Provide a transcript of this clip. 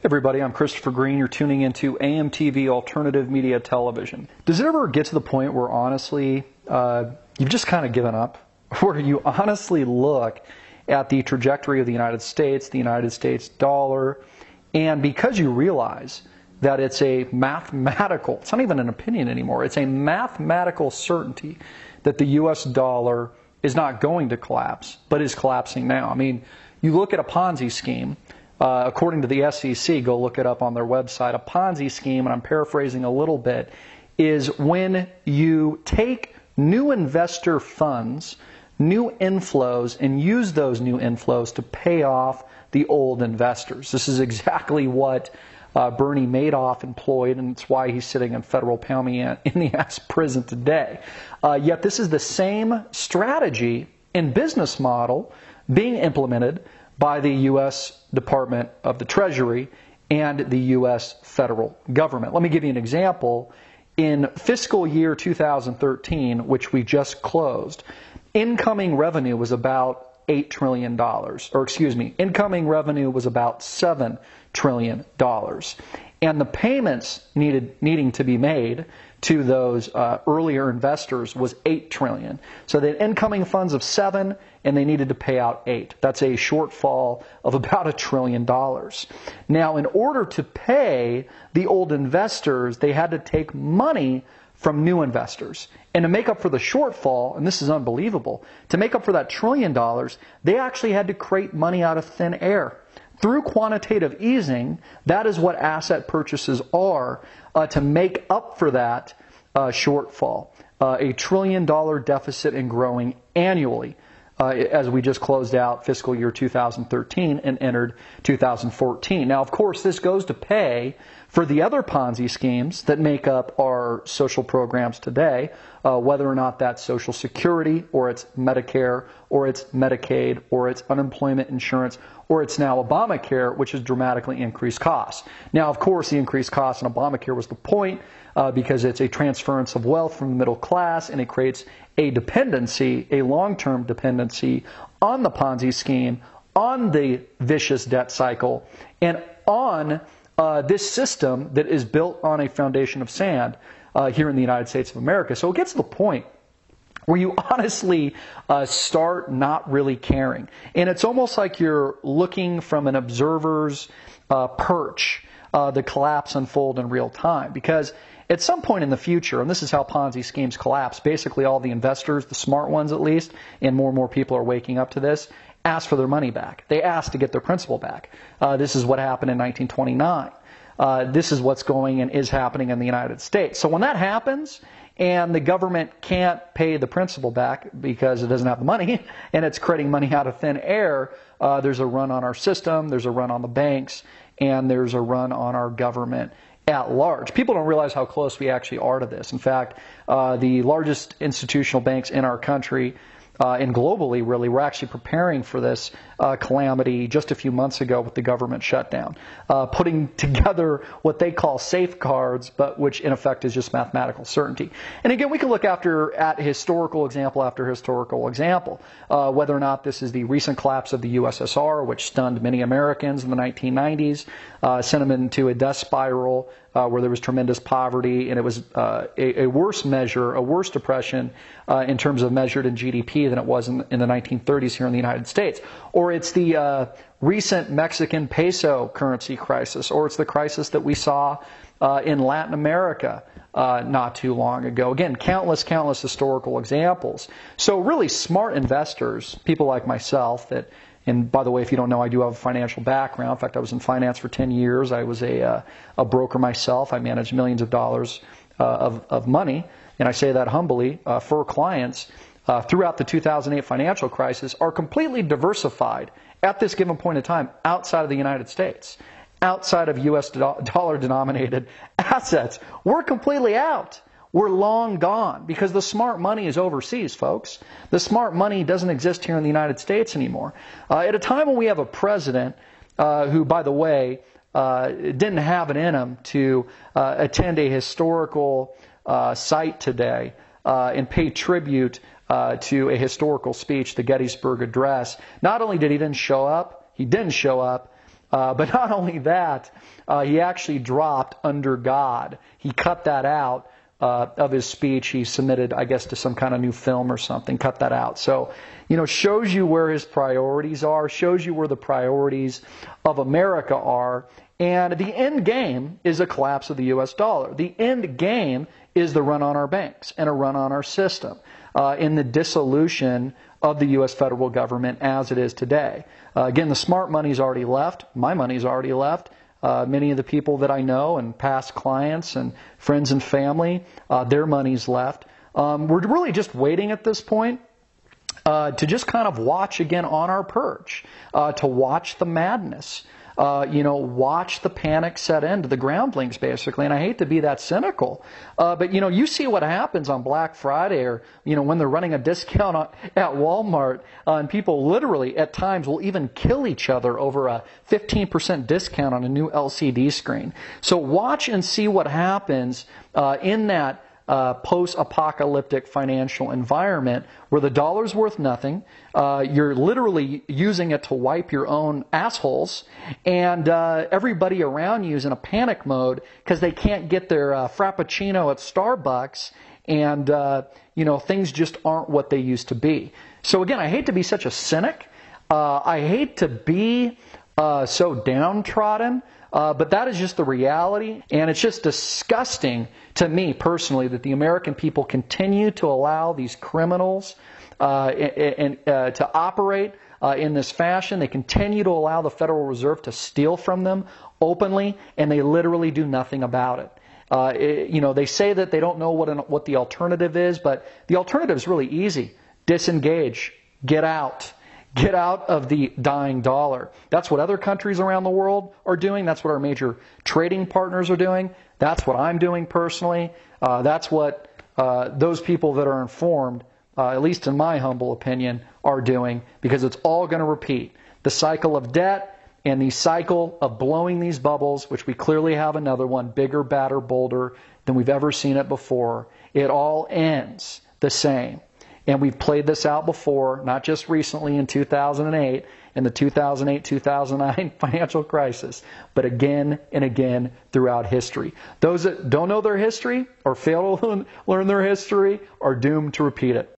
Everybody, I'm Christopher Green. You're tuning into AMTV Alternative Media Television. Does it ever get to the point where honestly you've just kind of given up? Where you honestly look at the trajectory of the United States dollar, and because you realize that it's a mathematical, it's not even an opinion anymore, it's a mathematical certainty that the U.S. dollar is not going to collapse, but is collapsing now. I mean, you look at a Ponzi scheme. According to the SEC, go look it up on their website. A Ponzi scheme, and I'm paraphrasing a little bit, is when you take new investor funds, new inflows, and use those new inflows to pay off the old investors. This is exactly what Bernie Madoff employed, and it's why he's sitting in federal pound me in the ass prison today. Yet this is the same strategy and business model being implemented by the U.S. Department of the Treasury and the U.S. federal government. Let me give you an example. In fiscal year 2013, which we just closed, incoming revenue was about $8 trillion. Incoming revenue was about $7 trillion. And the payments needing to be made to those earlier investors was $8 trillion. So they had incoming funds of $7, and they needed to pay out $8. That's a shortfall of about $1 trillion. Now, in order to pay the old investors, they had to take money from new investors. And to make up for the shortfall, and this is unbelievable, to make up for that $1 trillion, they actually had to create money out of thin air. Through quantitative easing, that is what asset purchases are to make up for that shortfall. $1 trillion deficit and growing annually as we just closed out fiscal year 2013 and entered 2014. Now, of course, this goes to pay for the other Ponzi schemes that make up our social programs today, whether or not that's Social Security, or it's Medicare, or it's Medicaid, or it's unemployment insurance, or it's now Obamacare, which has dramatically increased costs. Now, of course, the increased cost in Obamacare was the point because it's a transference of wealth from the middle class, and it creates a dependency, a long-term dependency on the Ponzi scheme, on the vicious debt cycle, and on this system that is built on a foundation of sand here in the United States of America. So it gets to the point where you honestly start not really caring. And it's almost like you're looking from an observer's perch, the collapse unfold in real time. Because at some point in the future, and this is how Ponzi schemes collapse, basically all the investors, the smart ones at least, and more people are waking up to this, ask for their money back. They ask to get their principal back. This is what happened in 1929. This is what's going and is happening in the United States. So when that happens, and the government can't pay the principal back because it doesn't have the money, and it's creating money out of thin air, there's a run on our system, there's a run on the banks, and there's a run on our government at large. People don't realize how close we actually are to this. In fact, the largest institutional banks in our country and globally, really, we're actually preparing for this calamity just a few months ago with the government shutdown, putting together what they call safeguards, but which in effect is just mathematical certainty. And again, we can look at historical example after historical example, whether or not this is the recent collapse of the USSR, which stunned many Americans in the 1990s, sent them into a death spiral where there was tremendous poverty, and it was a worse measure, a worse depression in terms of measured in GDP than it was in the 1930s here in the United States. Or it's the recent Mexican peso currency crisis, or it's the crisis that we saw in Latin America not too long ago. Again, countless historical examples. So really smart investors, people like myself that, and by the way, if you don't know, I do have a financial background. In fact, I was in finance for 10 years. I was a broker myself. I managed millions of dollars of money, and I say that humbly, for clients throughout the 2008 financial crisis are completely diversified at this given point in time outside of the United States, outside of U.S. dollar-denominated assets. We're completely out. We're long gone because the smart money is overseas, folks. The smart money doesn't exist here in the United States anymore. At a time when we have a president who, by the way, didn't have it in him to attend a historical site today and pay tribute to a historical speech, the Gettysburg Address. Not only did he didn't show up, But not only that, he actually dropped "under God." He cut that out of his speech. He submitted, I guess, to some kind of new film or something, cut that out. So, shows you where his priorities are, shows you where the priorities of America are. And the end game is a collapse of the U.S. dollar. The end game is the run on our banks and a run on our system in the dissolution of the U.S. federal government as it is today. Again, the smart money's already left. My money's already left. Many of the people that I know and past clients and friends and family, their money's left. We're really just waiting at this point to just kind of watch again on our perch, to watch the madness, watch the panic set in to the groundlings, basically. And I hate to be that cynical, but you see what happens on Black Friday, or when they're running a discount at Walmart, and people literally at times will even kill each other over a 15% discount on a new LCD screen. So watch and see what happens in that post-apocalyptic financial environment where the dollar's worth nothing, you're literally using it to wipe your own assholes, and everybody around you is in a panic mode because they can't get their Frappuccino at Starbucks, and things just aren't what they used to be. So again, I hate to be such a cynic. I hate to be so downtrodden. But that is just the reality, and it's just disgusting to me personally that the American people continue to allow these criminals to operate in this fashion. They continue to allow the Federal Reserve to steal from them openly, and they literally do nothing about it. They say that they don't know what the alternative is, but the alternative is really easy. Disengage. Get out. Get out of the dying dollar. That's what other countries around the world are doing. That's what our major trading partners are doing. That's what I'm doing personally. That's what those people that are informed, at least in my humble opinion, are doing, because it's all going to repeat. The cycle of debt and the cycle of blowing these bubbles, which we clearly have another one, bigger, badder, bolder than we've ever seen it before. It all ends the same. And we've played this out before, not just recently in 2008, in the 2008-2009 financial crisis, but again and again throughout history. Those that don't know their history or fail to learn their history are doomed to repeat it.